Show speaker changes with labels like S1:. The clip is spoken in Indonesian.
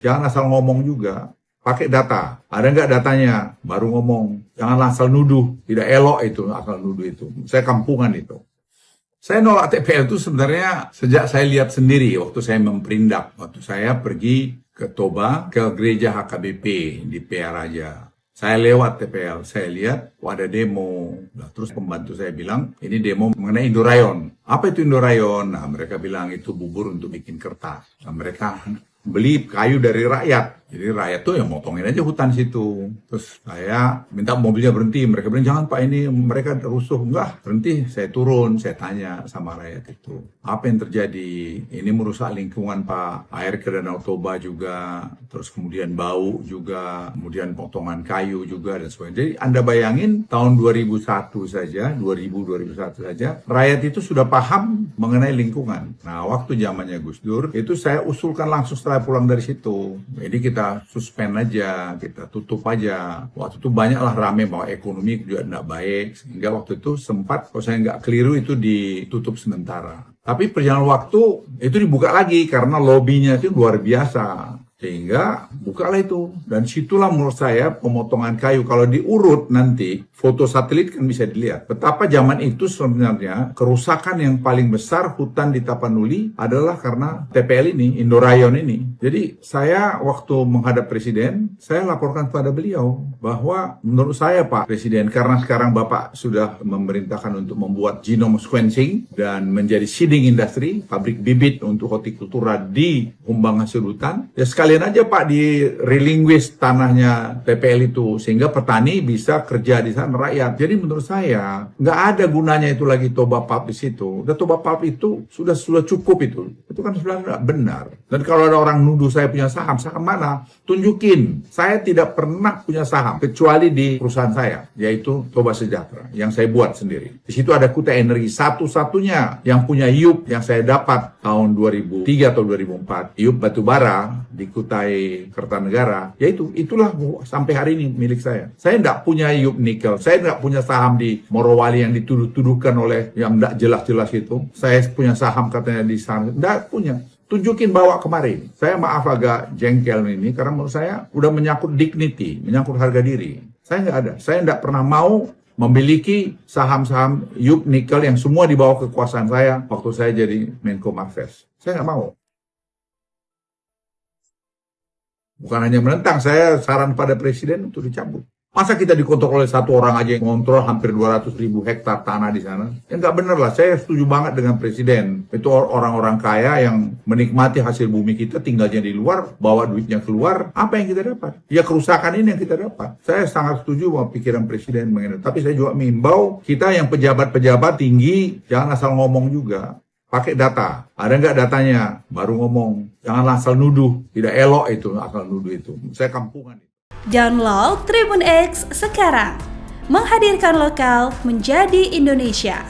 S1: Jangan asal ngomong juga. Pakai data. Ada nggak datanya? Baru ngomong. Jangan asal nuduh. Tidak elok itu, asal nuduh itu. Saya kampungan itu. Saya nolak TPL itu sebenarnya sejak saya lihat sendiri waktu saya memperindak. Waktu saya pergi ke Toba, ke gereja HKBP di PR aja. Saya lewat TPL, saya lihat ada demo. Nah, terus pembantu saya bilang, ini demo mengenai Indorayon. Apa itu Indorayon? Nah, mereka bilang itu bubur untuk bikin kertas. Nah, mereka beli kayu dari rakyat. Jadi rakyat tuh yang motongin aja hutan situ. Terus saya minta mobilnya berhenti. Mereka bilang, jangan Pak, ini mereka rusuh. Enggak, berhenti. Saya turun, saya tanya sama rakyat itu. Apa yang terjadi? Ini merusak lingkungan Pak. Air ke Danau Toba juga. Terus kemudian bau juga. Kemudian potongan kayu juga dan sebagainya. Jadi Anda bayangin tahun 2001 saja, 2001 saja, rakyat itu sudah paham mengenai lingkungan. Nah, waktu zamannya Gus Dur, itu saya usulkan langsung setelah pulang dari situ. Jadi kita suspend aja, kita tutup aja. Waktu itu banyaklah rame bahwa ekonomi juga tidak baik, sehingga waktu itu sempat, kalau saya nggak keliru, itu ditutup sementara. Tapi perjalanan waktu itu dibuka lagi karena lobbynya itu luar biasa. Sehingga bukalah itu. Dan situlah menurut saya pemotongan kayu. Kalau diurut nanti, foto satelit kan bisa dilihat. Betapa zaman itu sebenarnya kerusakan yang paling besar hutan di Tapanuli adalah karena TPL ini, Indorayon ini. Jadi saya waktu menghadap Presiden, saya laporkan kepada beliau bahwa menurut saya Pak Presiden, karena sekarang Bapak sudah memerintahkan untuk membuat genome sequencing dan menjadi seeding industry, pabrik bibit untuk hortikultura di Humbang hasil hutan, ya sekalian aja Pak di relinquish tanahnya TPL itu, sehingga petani bisa kerja di sana rakyat. Jadi menurut saya nggak ada gunanya itu lagi Toba Pulp di situ. Udah Toba Pulp itu sudah cukup itu. Itu kan sebenarnya nggak benar. Dan kalau ada orang nuduh saya punya saham mana? Tunjukin. Saya tidak pernah punya saham kecuali di perusahaan saya, yaitu Toba Sejahtera yang saya buat sendiri. Di situ ada Kutai Energi, satu-satunya yang punya IUP yang saya dapat tahun 2003 atau 2004, IUP batubara di Kutai Kertanegara. Yaitu itulah sampai hari ini milik saya. Saya nggak punya IUP nikel. Saya nggak punya saham di Morowali yang dituduh-tuduhkan oleh yang nggak jelas-jelas itu. Saya punya saham katanya di sana. Nggak punya. Tunjukin bawa kemari. Saya maaf agak jengkel ini karena menurut saya udah menyangkut dignity, menyangkut harga diri. Saya nggak ada. Saya nggak pernah mau memiliki saham-saham IUP nikel yang semua di bawah kekuasaan saya waktu saya jadi Menko Marves. Saya nggak mau. Bukan hanya menentang, saya saran pada Presiden untuk dicabut. Masa kita dikontrol oleh satu orang aja yang ngontrol hampir 200.000 hektar tanah di sana? Ya nggak bener lah, saya setuju banget dengan Presiden. Itu orang-orang kaya yang menikmati hasil bumi kita, tinggalnya di luar, bawa duitnya keluar. Apa yang kita dapat? Ya kerusakan ini yang kita dapat. Saya sangat setuju sama pikiran Presiden mengenai. Tapi saya juga mengimbau kita yang pejabat-pejabat tinggi, jangan asal ngomong juga. Pakai data. Ada nggak datanya? Baru ngomong. Jangan asal nuduh. Tidak elok itu, asal nuduh itu. Saya kampungan.
S2: Download Tribun X sekarang, menghadirkan lokal menjadi Indonesia.